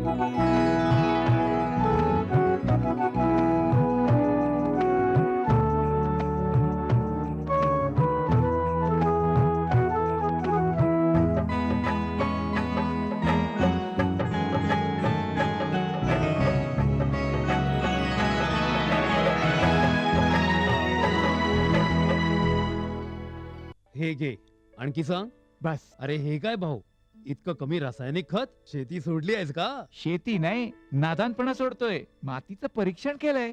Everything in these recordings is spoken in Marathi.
हे घे, आणखी सांग. बस. अरे हे काय भाऊ, इतकं कमी रासायनिक खत? शेती सोडली आहेस का? शेती नाही, नादानपणा सोडतोय. मातीचं परीक्षण केलंय.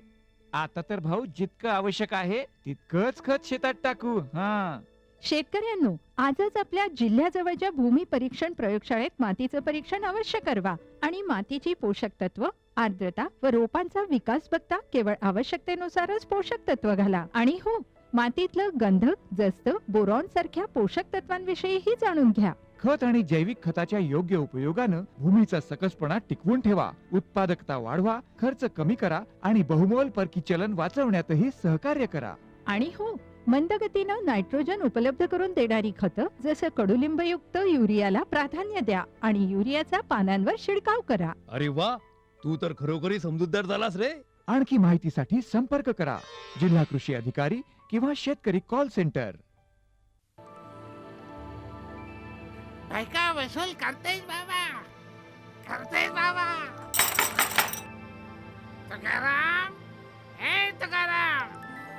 आता तर भाऊ जितकं आवश्यक आहे तितकंच खत शेतात टाकू. हा, शेतकऱ्यांनो, आजच आपल्या जिल्ह्याजवळच्या भूमी परीक्षण प्रयोगशाळेत मातीचं परीक्षण अवश्य करवा आणि मातीची पोषक तत्व, आर्द्रता व रोपांचा विकास बघता केवळ आवश्यकतेनुसारच पोषक तत्व घाला. आणि हो, मातीतलं गंधक, जस्त, बोरॉन सारख्या पोषक तत्वांविषयीही जाणून घ्या. खत आणि जैविक खताच्या योग्य उपयोगानं भूमीचा सकसपणा टिकवून ठेवा, उत्पादकता वाढवा, खर्च कमी करा आणि बहुमोल परकी चलन वाचवण्यातही सहकार्य करा. आणि हो, मंद गतीनं नायट्रोजन उपलब्ध करून देणारी खतं जसं कडुलिंबयुक्त युरियाला प्राधान्य द्या आणि युरियाचा पानांवर शिडकाव करा. अरे वा, तू तर खरोखरी समजूतदार झालास रे. आणखी माहितीसाठी संपर्क करा जिल्हा कृषी अधिकारी किंवा शेतकरी कॉल सेंटर. बायका वसूल करतेस बाबा, करतेस बाबा. तुकाराम, हे तुकाराम.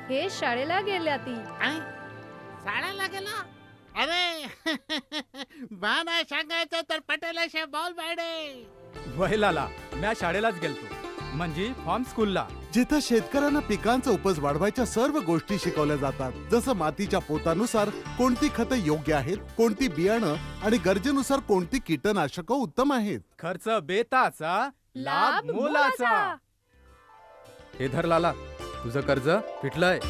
हे शाळेला गेल्या ती. आई, शाळेला गेला? अरे बा नाही सांगायचं तर पटेलाशे बॉल बायडे. वहिलाला म्या शाळेलाच गेलतो, म्हणजे फॉर्म स्कूलला, जिथं शेतकऱ्यांना पिकांचा उपज वाढवायच्या सर्व गोष्टी शिकवल्या जातात. जसं मातीच्या पोतानुसार कोणती खतं योग्य आहेत, कोणती बियाणं आणि गरजेनुसार कोणती कीटकनाशक उत्तम आहेत. खर्च बेताचा, लाभ मोलाचा. हे धर लाला, तुझं कर्ज फिटलंय.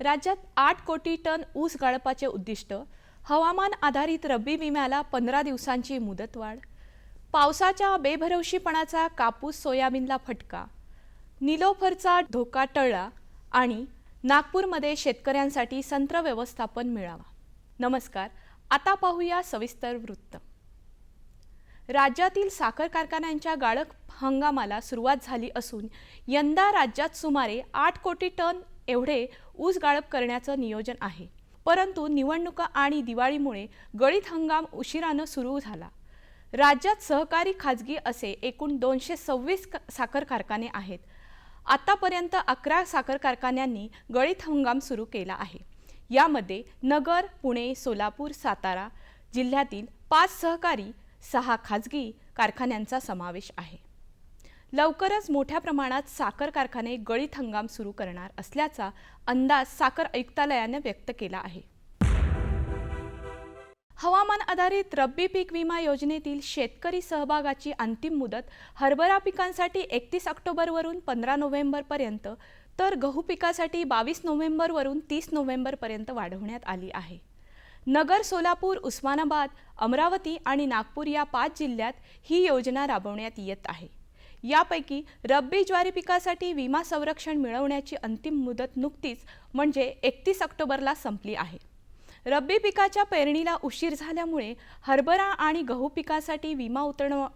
राज्यात 8 कोटी टन ऊस गाळपाचे उद्दिष्ट, हवामान आधारित रब्बी विम्याला 15 दिवसांची मुदतवाढ, पावसाच्या बेभरवशीपणाचा कापूस सोयाबीनला फटका, निलोफरचा धोका टळला आणि नागपूरमध्ये शेतकऱ्यांसाठी संत्र व्यवस्थापन मेळावा. नमस्कार, आता पाहूया सविस्तर वृत्त. राज्यातील साखर कारखान्यांच्या गाळप हंगामाला सुरुवात झाली असून यंदा राज्यात सुमारे 8 कोटी टन एवढे ऊस गाळप करण्याचं नियोजन आहे. परंतु निवडणुका आणि दिवाळीमुळे गळीत हंगाम उशिरानं सुरू झाला. राज्यात सहकारी खाजगी असे एकूण 226 साखर कारखाने आहेत. आतापर्यंत 11 साखर कारखान्यांनी गळीत हंगाम सुरू केला आहे. यामध्ये नगर, पुणे, सोलापूर, सातारा जिल्ह्यातील 5 सहकारी, 6 खाजगी कारखान्यांचा समावेश आहे. लवकरच मोठ्या प्रमाणात साखर कारखाने गळीत हंगाम सुरू करणार असल्याचा अंदाज साखर आयुक्तालयाने व्यक्त केला आहे. हवामान आधारित रब्बी पीक विमा योजनेतील शेतकरी सहभागाची अंतिम मुदत हरभरा पिकांसाठी 31 ऑक्टोबरवरून 15 नोव्हेंबरपर्यंत, तर गहू पिकासाठी 22 नोव्हेंबरवरून 30 नोव्हेंबरपर्यंत वाढवण्यात आली आहे. नगर, सोलापूर, उस्मानाबाद, अमरावती आणि नागपूर या 5 जिल्ह्यात ही योजना राबवण्यात येत आहे. यापैकी रब्बी ज्वारी पिकासाठी विमा संरक्षण मिळवण्याची अंतिम मुदत नुकतीच म्हणजे 31 ऑक्टोबरला संपली आहे. रब्बी पिकाच्या पेरणीला उशीर झाल्यामुळे हरभरा आणि गहू पिकासाठी विमा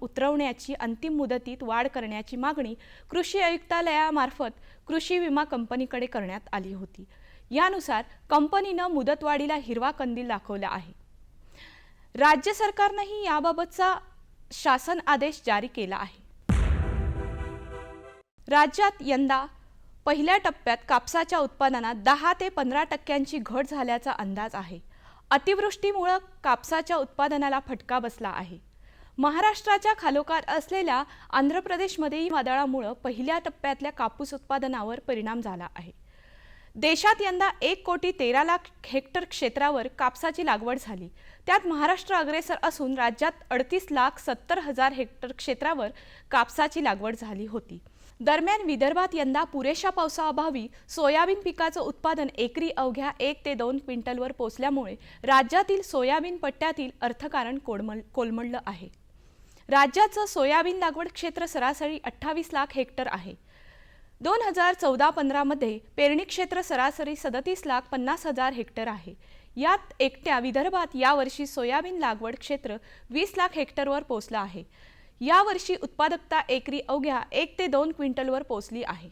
उतरवण्याची अंतिम मुदतीत वाढ करण्याची मागणी कृषी आयुक्तालयामार्फत कृषी विमा कंपनीकडे करण्यात आली होती. यानुसार कंपनीनं मुदतवाढीला हिरवा कंदील दाखवला आहे. राज्य सरकारनंही याबाबतचा शासन आदेश जारी केला आहे. राज्यात यंदा पहिल्या टप्प्यात कापसाच्या उत्पादनात 10 ते 15% घट झाल्याचा अंदाज आहे. अतिवृष्टीमुळे कापसाच्या उत्पादनाला फटका बसला आहे. महाराष्ट्राच्या खालोखाल असलेल्या आंध्र प्रदेशमध्येही वादळामुळे पहिल्या टप्प्यातल्या कापूस उत्पादनावर परिणाम झाला आहे. देशात यंदा 1,13,00,000 हेक्टर क्षेत्रावर कापसाची लागवड झाली. त्यात महाराष्ट्र अग्रेसर असून राज्यात 38,70,000 हेक्टर क्षेत्रावर कापसाची लागवड झाली होती. दरम्यान विदर्भात यंदा पुरेशा पावसाअभावी सोयाबीन पिकाचं उत्पादन एकरी अवघ्या 1 ते 2 क्विंटलवर पोचल्यामुळे राज्यातील सोयाबीन पट्ट्यातील अर्थकारण कोलमडलं आहे. राज्याचं सोयाबीन लागवड क्षेत्र सरासरी 28 लाख हेक्टर आहे. 2014-15 मध्ये पेरणी क्षेत्र सरासरी 37,50,000 हेक्टर आहे. यात एकट्या विदर्भात यावर्षी सोयाबीन लागवड क्षेत्र 20 लाख हेक्टरवर पोहोचलं आहे. यावर्षी उत्पादकता एकरी अवघ्या 1 ते 2 क्विंटलवर पोहोचली आहे.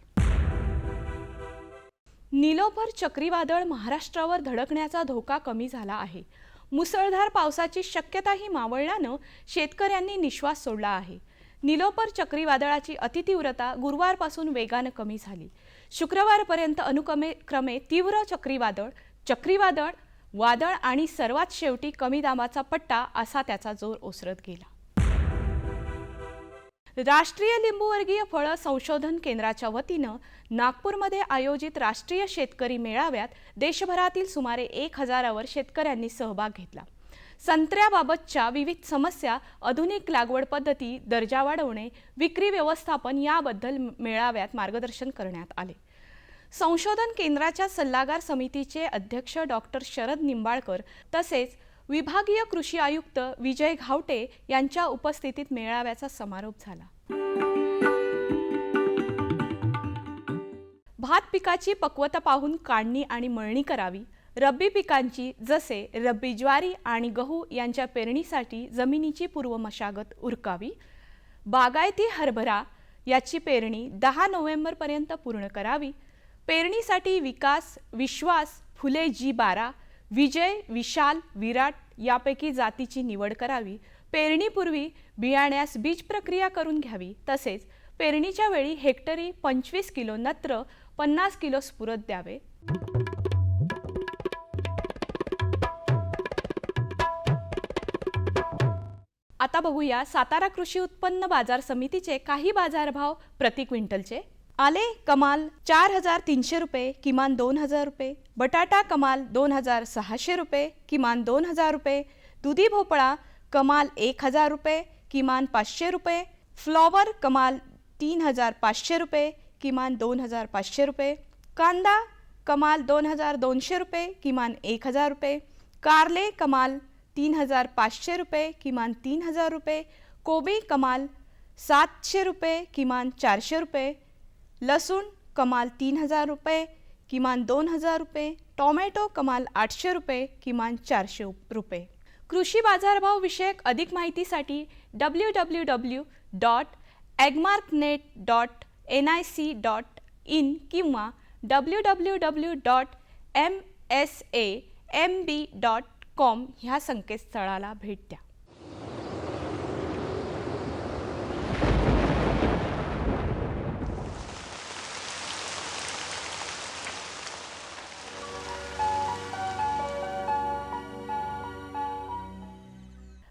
निलोफर चक्रीवादळ महाराष्ट्रावर धडकण्याचा धोका कमी झाला आहे. मुसळधार पावसाची शक्यताही मावळल्यानं शेतकऱ्यांनी निश्वास सोडला आहे. निलोफर चक्रीवादळाची अतितीव्रता गुरुवारपासून वेगानं कमी झाली. शुक्रवारपर्यंत अनुक्रमे तीव्र चक्रीवादळ, वादळ आणि सर्वात शेवटी कमी दाबाचा पट्टा असा त्याचा जोर ओसरत गेला. राष्ट्रीय लिंबूवर्गीय फळं संशोधन केंद्राच्या वतीनं नागपूरमध्ये आयोजित राष्ट्रीय शेतकरी मेळाव्यात देशभरातील सुमारे 1,000वर शेतकऱ्यांनी सहभाग घेतला. संत्र्याबाबतच्या विविध समस्या, आधुनिक लागवड पद्धती, दर्जा वाढवणे, विक्री व्यवस्थापन याबद्दल मेळाव्यात मार्गदर्शन करण्यात आले. संशोधन केंद्राच्या सल्लागार समितीचे अध्यक्ष डॉक्टर शरद निंबाळकर तसेच विभागीय कृषी आयुक्त विजय घावटे यांच्या उपस्थितीत मेळाव्याचा समारोप झाला. भात पिकाची पक्वता पाहून काढणी आणि मळणी करावी. रब्बी पिकांची जसे रब्बी ज्वारी आणि गहू यांच्या पेरणीसाठी जमिनीची पूर्वमशागत उरकावी. बागायती हरभरा याची पेरणी 10 नोव्हेंबरपर्यंत पूर्ण करावी. पेरणीसाठी विकास, विश्वास, फुले G12, विजय, विशाल, विराट यापैकी जातीची निवड करावी. पेरणीपूर्वी बियाण्यास बीज प्रक्रिया करून घ्यावी. तसेच पेरणीच्या वेळी हेक्टरी 25 किलो नत्र, 50 किलो स्फुरद द्यावे. आता बघूया सातारा कृषी उत्पन्न बाजार समितीचे काही बाजारभाव प्रति क्विंटलचे. आले कमाल 4,300 रुपये, किमान 2,000 रुपये. बटाटा कमाल 2,600 रुपये, किमान 2,000 रुपये. दुधी भोपळा कमाल 1,000 रुपये, किमान 500 रुपये. फ्लॉवर कमाल 3,500 रुपये, किमान 2,500 रुपये. कांदा कमाल 2,200 रुपये, किमान 1,000 रुपये. कारले कमाल 3,500 रुपये, किमान 3,000 रुपये. कोबी कमाल 700 रुपये, किमान 400 रुपये. लसूण कमाल 3,000 रुपये, किमान 2,000 रुपये. टोमॅटो कमाल 800 रुपये, किमान 400 रुपये. कृषी बाजारभाव विषयक अधिक माहितीसाठी www.agmarknet.nic.in किंवा www.msamb.com ह्या संकेतस्थळाला भेट द्या.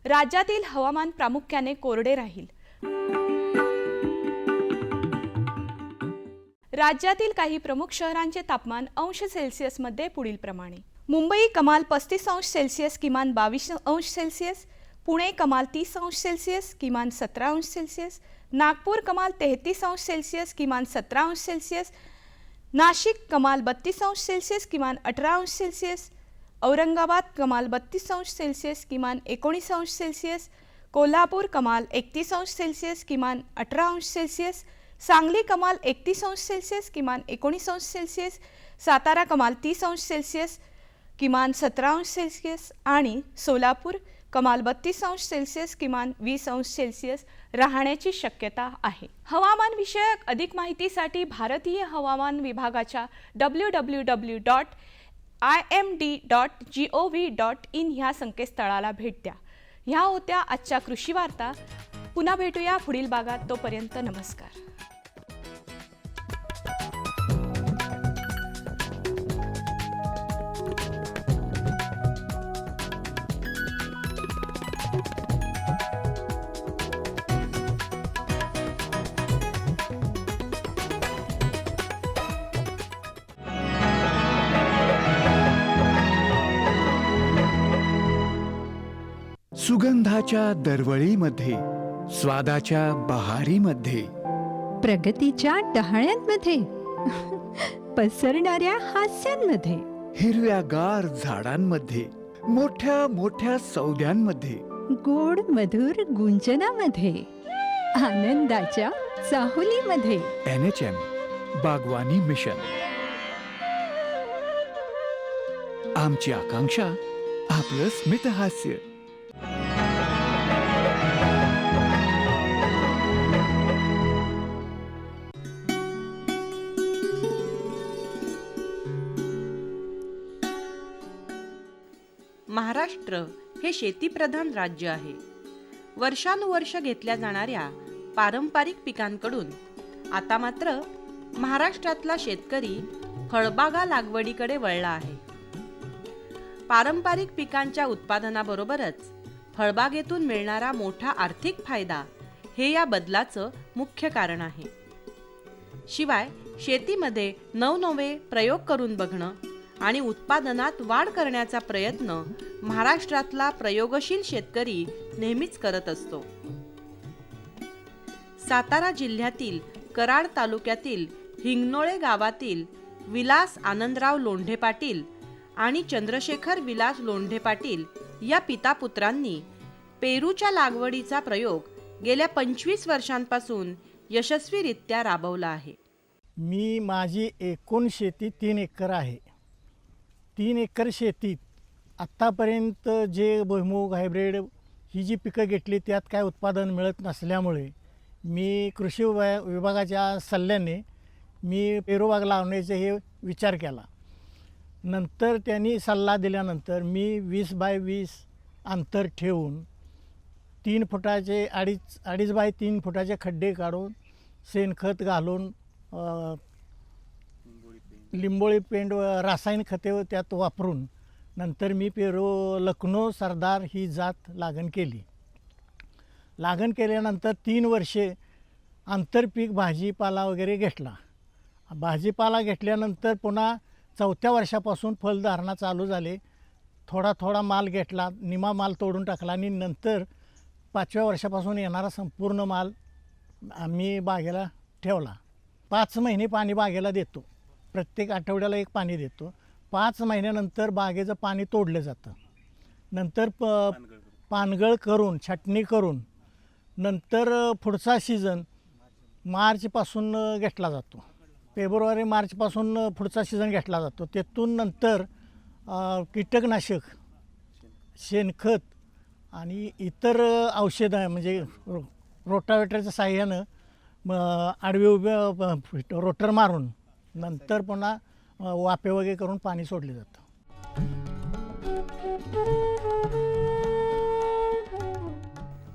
राज्यातील हवामान प्रामुख्याने कोरडे राहील. राज्यातील काही प्रमुख शहरांचे तापमान अंश सेल्सिअसमध्ये पुढील प्रमाणे. मुंबई कमाल 35 अंश सेल्सिअस, किमान 22 अंश सेल्सिअस. पुणे कमाल 30 अंश सेल्सिअस, किमान 17 अंश सेल्सिअस. नागपूर कमाल 33 अंश सेल्सिअस, किमान 17 अंश सेल्सिअस. नाशिक कमाल 32 अंश सेल्सिअस, किमान 18 अंश सेल्सिअस. औरंगाबाद कमाल 32 अंश सेल्सिअस, किमान 19 अंश सेल्सिअस. कोल्हापूर कमाल 31 अंश सेल्सिअस, किमान 18 अंश सेल्सिअस. सांगली कमाल 31 अंश सेल्सिअस, किमान 19 अंश सेल्सिअस. सातारा कमाल 30 अंश सेल्सिअस, किमान 17 अंश सेल्सिअस. आणि सोलापूर कमाल 32 अंश सेल्सिअस, किमान 20 अंश सेल्सिअस राहण्याची शक्यता आहे. हवामान विषयक अधिक माहितीसाठी भारतीय हवामान विभागाच्या www.imd.gov.in ह्या संकेतस्थळाला भेट द्या. ह्या होत्या आजच्या कृषी वार्ता. पुन्हा भेटूया पुढील भागात. तोपर्यंत नमस्कार. सुगंधाच्या दरवळीमध्ये, स्वादाच्या बहारीमध्ये, प्रगतीच्या डहाळ्यांमध्ये पसरणाऱ्या हास्यांमध्ये, हिरव्यागार झाडांमध्ये, मोठ्या मोठ्या सौद्यांमध्ये, गोड मधुर गुंजनामध्ये, आनंदाच्या चाहुलीमध्ये. NHM बागवानी मिशन. आमची आकांक्षा आपलं स्मितहास्य. महाराष्ट्र हे शेतीप्रधान राज्य आहे. वर्षानुवर्ष घेतल्या जाणाऱ्या पारंपरिक पिकांकडून आता मात्र महाराष्ट्रातला शेतकरी फळबागा लागवडीकडे वळला आहे. पारंपरिक पिकांच्या उत्पादनाबरोबरच फळबागेतून मिळणारा मोठा आर्थिक फायदा हे या बदलाचं मुख्य कारण आहे. शिवाय शेतीमध्ये नवनवे प्रयोग करून बघणं आणि उत्पादनात वाढ करण्याचा प्रयत्न महाराष्ट्रातला प्रयोगशील शेतकरी नेहमीच करत असतो. सातारा जिल्ह्यातील कराड तालुक्यातील हिंगणोळे गावातील विलास आनंदराव लोंढे पाटील आणि चंद्रशेखर विलास लोंढे पाटील या पितापुत्रांनी पेरूच्या लागवडीचा प्रयोग गेल्या 25 वर्षांपासून यशस्वीरित्या राबवला आहे. माझी एकूण शेती 3 एकर आहे. 3 एकर शेतीत आत्तापर्यंत जे भुईमूग हायब्रिड ही जी पिकं घेतली त्यात काय उत्पादन मिळत नसल्यामुळे मी कृषी विभागाच्या सल्ल्याने मी पेरूबाग लावण्याचा हे विचार केला. नंतर त्यांनी सल्ला दिल्यानंतर मी 20 बाय 20 अंतर ठेवून 3 फुटाचे 2.5 बाय 3 फुटाचे खड्डे काढून शेणखत घालून लिंबोळी पेंड रासायनिक खते त्यात वापरून नंतर मी पेरू लखनौ सरदार ही जात लागण केली. लागण केल्यानंतर 3 वर्षे आंतरपीक भाजीपाला वगैरे घेतला. भाजीपाला घेतल्यानंतर पुन्हा 4थ्या वर्षापासून फलधारणा चालू झाले. थोडा थोडा माल घेतला, निमा माल तोडून टाकला आणि नंतर 5व्या वर्षापासून येणारा संपूर्ण माल आम्ही बागेला ठेवला. 5 महिने पाणी बागेला देतो. प्रत्येक आठवड्याला एक पाणी देतो. 5 महिन्यानंतर बागेचं पाणी तोडलं जातं. नंतर पानगळ करून छाटणी करून नंतर पुढचा सीझन मार्चपासून घेतला जातो. फेब्रुवारी मार्चपासून पुढचा सीझन घेतला जातो. तेथून नंतर कीटकनाशक, शेणखत आणि इतर औषधं म्हणजे रोटावेटरच्या साह्यानं आडवे उभे रोटर मारून नंतर पुन्हा वाफे वगैरे करून पाणी सोडले जातं.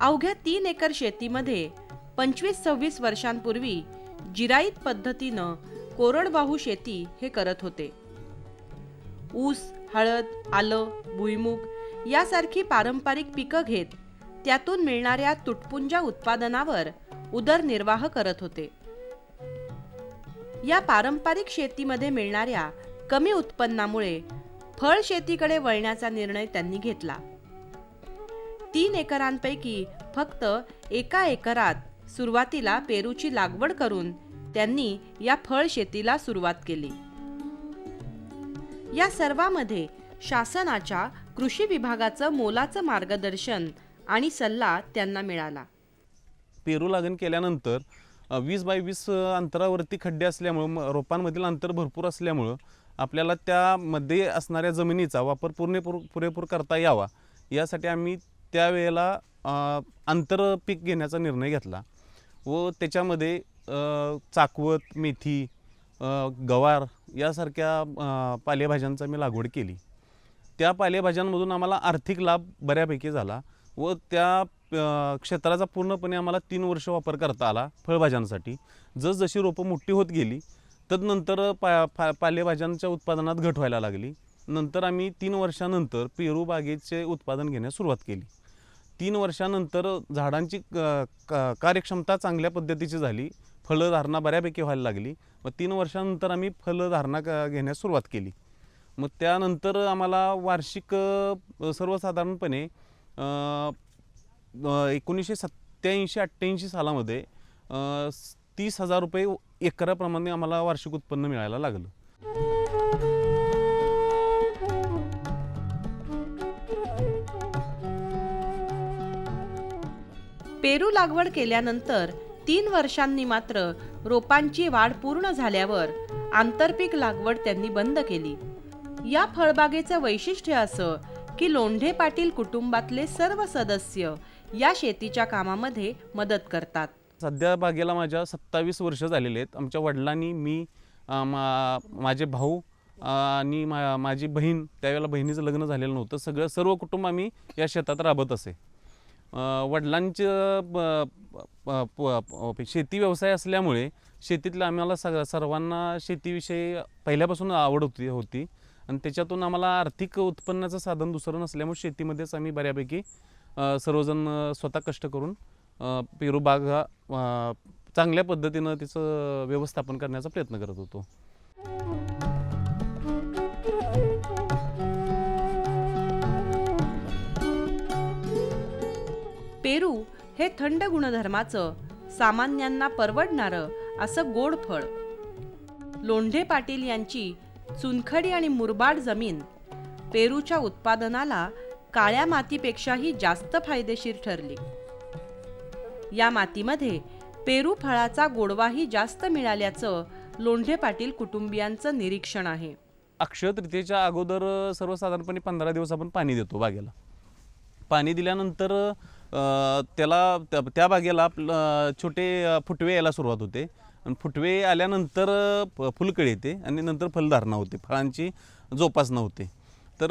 अवघ्या 3 एकर शेतीमध्ये 25-26 वर्षांपूर्वी जिराईत पद्धतीनं कोरडवाहू शेती हे करत होते. ऊस, हळद, आलं, भुईमूग यासारखी पारंपरिक पिकं घेत त्यातून मिळणाऱ्या तुटपुंजा उत्पादनावर उदरनिर्वाह करत होते. या पारंपरिक शेतीमध्ये मिळणाऱ्या कमी उत्पन्नामुळे फळ शेतीकडे वळण्याचा निर्णय त्यांनी घेतला. 3 एकरांपैकी फक्त 1 एकरात सुरुवातीला पेरूची लागवड करून त्यांनी या फळ शेतीला सुरुवात केली. या सर्वांमध्ये शासनाच्या कृषी विभागाचं मोलाचं मार्गदर्शन आणि सल्ला त्यांना मिळाला. पेरू लागण केल्यानंतर 20 बाय 20 अंतरावरती खड्डे असल्यामुळं रोपांमधील अंतर भरपूर असल्यामुळं आपल्याला त्यामध्ये असणाऱ्या जमिनीचा वापर पुरेपूर करता यावा यासाठी आम्ही त्यावेळेला आंतरपीक घेण्याचा निर्णय घेतला व त्याच्यामध्ये चाकवत, मेथी, गवार यासारख्या पालेभाज्यांचा मी लागवड केली. त्या पालेभाज्यांमधून आम्हाला आर्थिक लाभ बऱ्यापैकी झाला व त्या क्षेत्राचा पूर्णपणे आम्हाला 3 वर्ष वापर करता आला फळभाज्यांसाठी. जसजशी रोपं मोठी होत गेली तदनंतर पालेभाज्यांच्या उत्पादनात घट व्हायला लागली. नंतर आम्ही 3 वर्षानंतर पेरू बागेचे उत्पादन घेण्यास सुरुवात केली. 3 वर्षानंतर झाडांची कार्यक्षमता चांगल्या पद्धतीची झाली. फळधारणा बऱ्यापैकी व्हायला लागली. मग 3 वर्षानंतर आम्ही फळधारणा घेण्यास सुरुवात केली. मग त्यानंतर आम्हाला वार्षिक सर्वसाधारणपणे 1987-88 सालामध्ये 30,000 रुपये एकराप्रमाणे आम्हाला वार्षिक उत्पन्न मिळायला लागलं. पेरू लागवड केल्यानंतर 3 वर्षांनी मात्र रोपांची वाढ पूर्ण झाल्यावर आंतरपीक लागवड त्यांनी बंद केली. या फळबागेचं वैशिष्ट्य असं की लोंढे पाटील कुटुंबातले सर्व सदस्य या शेतीच्या कामामध्ये मदत करतात. सध्या बागेला माझ्या 27 वर्ष झालेले आहेत. आमच्या वडिलांनी, मी, माझे भाऊ आणि माझी बहीण, त्यावेळेला बहिणीचं लग्न झालेलं नव्हतं, सर्व कुटुंब आम्ही या शेतात राबत असे. वडिलांचं शेती व्यवसाय असल्यामुळे शेतीतलं आम्हाला सर्वांना शेतीविषयी पहिल्यापासून आवड होती आणि त्याच्यातून आम्हाला आर्थिक उत्पन्नाचं साधन दुसरं नसल्यामुळे शेतीमध्येच आम्ही बऱ्यापैकी सर्वजण स्वतः कष्ट करून पेरू बाग हा चांगल्या पद्धतीनं तिचं व्यवस्थापन करण्याचा प्रयत्न करत होतो. पेरू हे थंड गुणधर्माचं, सामान्यांना परवडणारं असं गोड फळ. लोंढे पाटील यांची चुनखडी आणि मुरबाड जमीन पेरूच्या उत्पादनाला काळ्या मातीपेक्षाही जास्त फायदेशीर ठरली. या मातीमध्ये पेरू फळाचा गोडवाही जास्त मिळाल्याचं लोंढे पाटील कुटुंबियांचं निरीक्षण आहे. अक्षय तृतीयेच्या अगोदर सर्वसाधारणपणे 15 दिवस आपण पाणी देतो बागेला. पाणी दिल्यानंतर त्या बागेला छोटे फुटवे यायला सुरुवात होते आणि फुटवे आल्यानंतर फुलकळी येते आणि नंतर फलधारणा होते, फळांची जोपासना होते. तर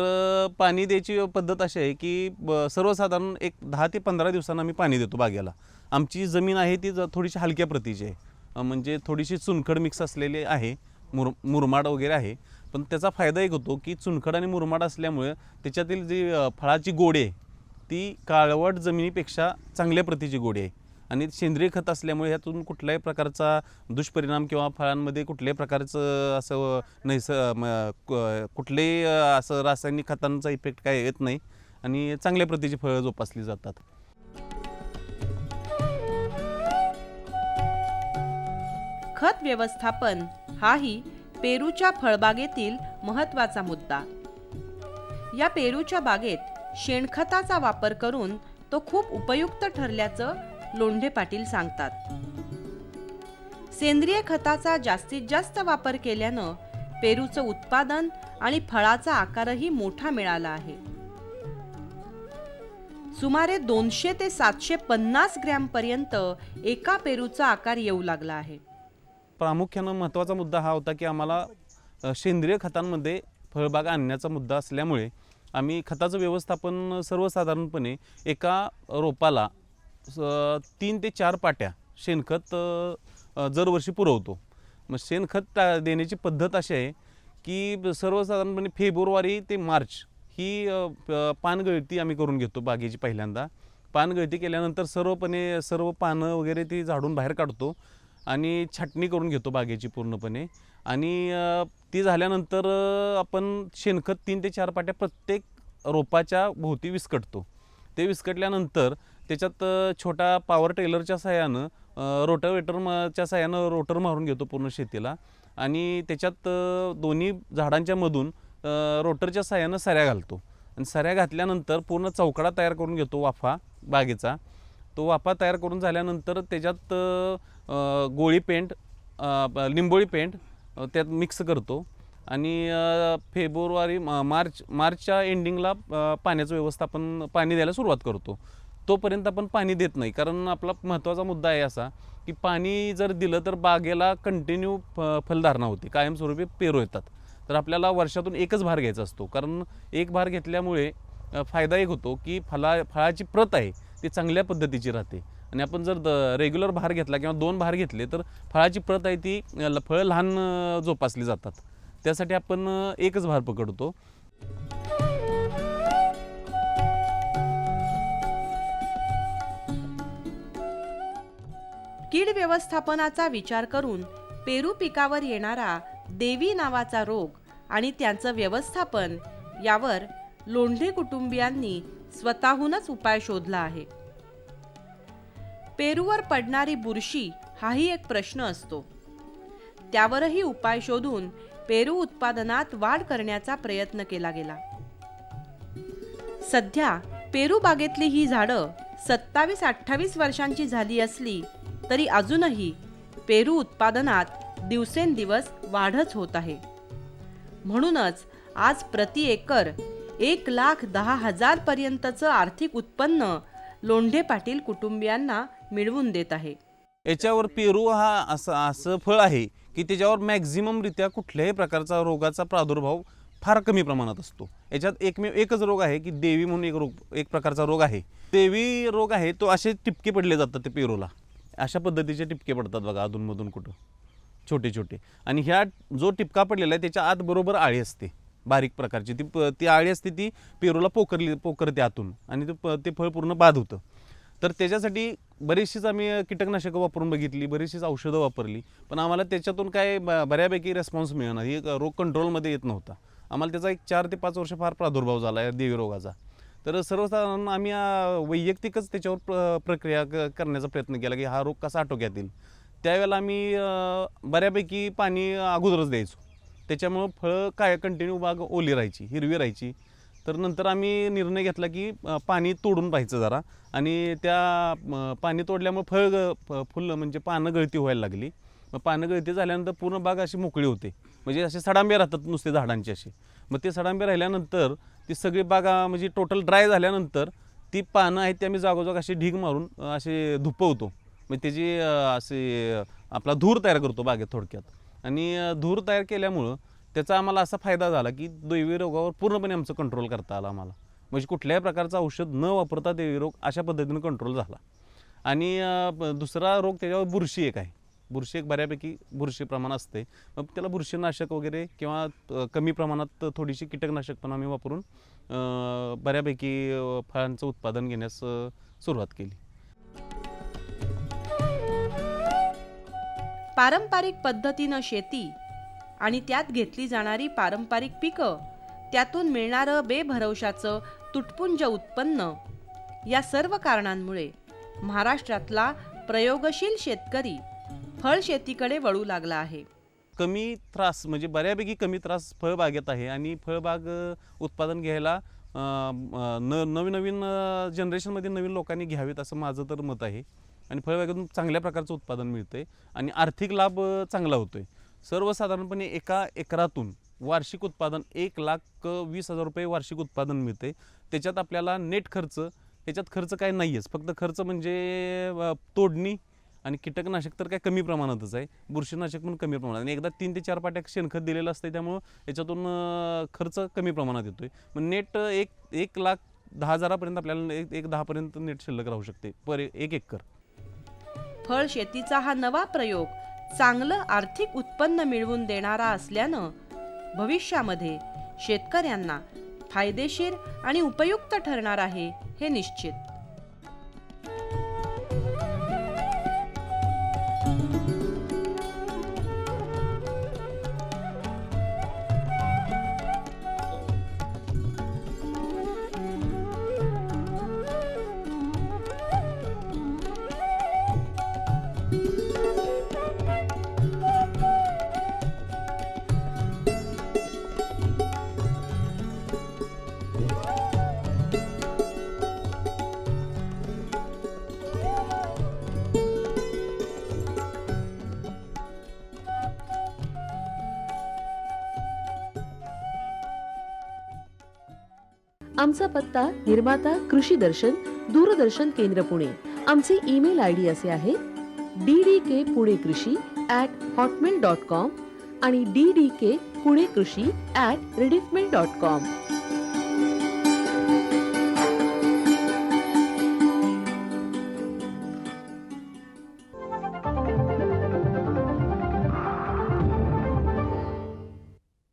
पाणी द्यायची पद्धत अशी आहे की सर्वसाधारण एक 10 ते 15 दिवसांना आम्ही पाणी देतो बागेला. आमची जमीन आहे ती थोडीशी हलक्या प्रतीची आहे, म्हणजे थोडीशी चुनखड मिक्स असलेली आहे, मुरमाड वगैरे आहे. पण त्याचा फायदा एक होतो की चुनखड आणि मुरमाड असल्यामुळे त्याच्यातील जी फळाची गोडी आहे ती काळवट जमिनीपेक्षा चांगल्या प्रतीची गोडी आहे आणि सेंद्रिय खत असल्यामुळे ह्यातून कुठल्याही प्रकारचा दुष्परिणाम किंवा फळांमध्ये कुठल्याही प्रकारचं असं कुठलेही असं रासायनिक खतांचा इफेक्ट काय येत नाही आणि चांगल्या प्रतीची फळं जोपासली जातात. खत व्यवस्थापन हाही पेरूच्या फळबागेतील महत्त्वाचा मुद्दा. या पेरूच्या बागेत शेणखताचा वापर करून तो खूप उपयुक्त ठरल्याचं लोंढे पाटील सांगतात. सेंद्रिय खताचा जास्तीत जास्त वापर केल्यानं पेरूचं उत्पादन आणि फळाचा आकारही मोठा मिळाला आहे. सुमारे 200 ते 750 ग्रॅम पर्यंत एका पेरूचा आकार येऊ लागला आहे. प्रामुख्यानं महत्त्वाचा मुद्दा हा होता की आम्हाला सेंद्रिय खतांमध्ये फळबाग आणण्याचा मुद्दा असल्यामुळे आम्ही खताचं व्यवस्थापन सर्वसाधारणपणे एका रोपाला 3 ते 4 पाट्या शेणखत दरवर्षी पुरवतो. मग शेणखत देण्याची पद्धत अशी आहे की सर्वसाधारणपणे फेब्रुवारी ते मार्च ही पानगळती आम्ही करून घेतो बागेची. पहिल्यांदा पानगळती केल्यानंतर सर्व पानं वगैरे ती झाडून बाहेर काढतो आणि छाटणी करून घेतो बागेची पूर्णपणे. आणि ती झाल्यानंतर आपण शेणखत 3 ते 4 पाट्या प्रत्येक रोपाच्या भोवती विस्कटतो. ते विस्कटल्यानंतर त्याच्यात छोटा पॉवर टेलरच्या साहाय्यानं रोटावेटरच्या साहाय्यानं रोटर मारून घेतो पूर्ण शेतीला आणि त्याच्यात दोन्ही झाडांच्या मधून रोटरच्या साहाय्यानं सऱ्या घालतो आणि सऱ्या घातल्यानंतर पूर्ण चौकडा तयार करून घेतो वाफा बागेचा. तो वाफा तयार करून झाल्यानंतर त्याच्यात गोळी पेंट, लिंबोळी पेंट त्यात मिक्स करतो आणि फेब्रुवारी मार्चच्या एंडिंगला पाण्याचं व्यवस्थापन पाणी द्यायला सुरुवात करतो. तोपर्यंत आपण पाणी देत नाही, कारण आपला महत्त्वाचा मुद्दा आहे असा की पाणी जर दिलं तर बागेला कंटिन्यू फलधारणा होते, कायमस्वरूपी पेरू येतात. तर आपल्याला वर्षातून एकच भार घ्यायचा असतो, कारण एक भार घेतल्यामुळे फायदा एक होतो की फळाची प्रत आहे ती चांगल्या पद्धतीची राहते आणि आपण जर रेग्युलर भार घेतला किंवा 2 भार घेतले तर फळाची प्रत आहे ती फळं लहान जोपासली जातात. त्यासाठी आपण एकच भार पकडतो. कीड व्यवस्थापनाचा विचार करून पेरू पिकावर येणारा देवी नावाचा रोग आणि त्यांचं व्यवस्थापन यावर लोंढे कुटुंबियांनी स्वतःहूनच उपाय शोधला आहे. पेरूवर पडणारी बुरशी हाही एक प्रश्न असतो. त्यावरही उपाय शोधून पेरू उत्पादनात वाढ करण्याचा प्रयत्न केला गेला. सध्या पेरू बागेतली ही झाडं 27-28 वर्षांची झाली असली तरी अजूनही पेरू उत्पादनात दिवसेंदिवस वाढच होत आहे. म्हणूनच आज प्रति एकर 1,10,000 पर्यंतचं आर्थिक उत्पन्न लोंढे पाटील कुटुंबियांना मिळवून देत आहे. याच्यावर पेरू हा असं फळ आहे की त्याच्यावर मॅक्झिममरित्या कुठल्याही प्रकारचा रोगाचा प्रादुर्भाव फार कमी प्रमाणात असतो. याच्यात एकच रोग आहे की देवी म्हणून एक प्रकारचा रोग आहे. देवी रोग आहे तो असे टिपके पडले जातात ते पेरूला. अशा पद्धतीचे टिपके पडतात बघा अधूनमधून कुठं छोटे छोटे. आणि ह्या जो टिपका पडलेला आहे त्याच्या आत बरोबर आळी असते बारीक प्रकारची. ती आळी असते ती पेरूला पोकरते आतून आणि ते फळ पूर्ण बाद होतं. तर त्याच्यासाठी बरीचशीच आम्ही कीटकनाशकं वापरून बघितली, बरीचशीच औषधं वापरली, पण आम्हाला त्याच्यातून काय बऱ्यापैकी रेस्पॉन्स मिळणार. ही रोग कंट्रोलमध्ये येत नव्हता. आम्हाला त्याचा 4 ते 5 वर्ष फार प्रादुर्भाव झाला आहे देवी रोगाचा. तर सर्वसाधारण आम्ही वैयक्तिकच त्याच्यावर प्रक्रिया करण्याचा प्रयत्न केला की हा रोग कसा आटोक्यात येईल. त्यावेळेला आम्ही बऱ्यापैकी पाणी अगोदरच द्यायचो. त्याच्यामुळं फळं काय कंटिन्यू बाग ओली राहायची, हिरवी राहायची. तर नंतर आम्ही निर्णय घेतला की पाणी तोडून पाहायचं जरा. आणि त्या पाणी तोडल्यामुळे फुलं म्हणजे पानं गळती व्हायला लागली. मग पानं गळती झाल्यानंतर पूर्ण बाग अशी मोकळी होते. म्हणजे असे सडांबे राहतात नुसते झाडांचे असे. मग ते सडांबे राहिल्यानंतर ती सगळी बाग म्हणजे टोटल ड्राय झाल्यानंतर ती पानं आहेत ती आम्ही जागोजाग अशी ढीग मारून असे धुपवतो. मग त्याची असे आपला धूर तयार करतो बागेत थोडक्यात. आणि धूर तयार केल्यामुळं त्याचा आम्हाला असा फायदा झाला की देवी रोगावर पूर्णपणे आमचं कंट्रोल करता आलं आम्हाला. म्हणजे कुठल्याही प्रकारचं औषध न वापरता देवी रोग अशा पद्धतीनं कंट्रोल झाला. आणि दुसरा रोग त्याच्यावर बुरशी एक आहे. बुरशी एक बऱ्यापैकी बुरशी प्रमाण असते. मग त्याला बुरशीनाशक वगैरे किंवा कमी प्रमाणात थोडीशी कीटकनाशक पण आम्ही वापरून बऱ्यापैकी फळांचं उत्पादन घेण्यास सुरुवात केली. पारंपरिक पद्धतीनं शेती आणि त्यात घेतली जाणारी पारंपरिक पिकं, त्यातून मिळणारं बेभरवशाचं तुटपुंज उत्पन्न, या सर्व कारणांमुळे महाराष्ट्रातला प्रयोगशील शेतकरी फळ शेतीकडे वळू लागला आहे. कमी त्रास म्हणजे बऱ्यापैकी कमी त्रास फळबागेत आहे. आणि फळबाग उत्पादन घ्यायला नवीन जनरेशनमध्ये नवीन लोकांनी घ्यावेत असं माझं तर मत आहे. आणि फळबागेतून चांगल्या प्रकारचं उत्पादन मिळतं आहे आणि आर्थिक लाभ चांगला होतो आहे. सर्वसाधारणपणे एका एकरातून वार्षिक उत्पादन 1,20,000 रुपये वार्षिक उत्पादन मिळते. त्याच्यात आपल्याला नेट खर्च, ह्याच्यात खर्च काय नाही आहेच. फक्त खर्च म्हणजे तोडणी आणि कीटकनाशक तर काय कमी प्रमाणातच आहे. बुरशीनाशक पण कमी प्रमाणात. आणि एकदा 3 ते 4 पाट्या शेणखत दिलेलं असतं त्यामुळं याच्यातून खर्च कमी प्रमाणात येतो आहे. मग नेट 1,10,000 आपल्याला 1,10 नेट शिल्लक राहू शकते पर 1 एकर. फळ शेतीचा हा नवा प्रयोग चांगलं आर्थिक उत्पन्न मिळवून देणारा असल्यानं भविष्यामध्ये शेतकऱ्यांना फायदेशीर आणि उपयुक्त ठरणार आहे हे निश्चित. आमचा पत्ता निर्माता कृषी दर्शन, दूरदर्शन केंद्र पुणे. आमचे ईमेल आयडी असे आहे ddkpuneकृषी@hotmail.com आणि ddkpuneकृषी@rediffmail.com.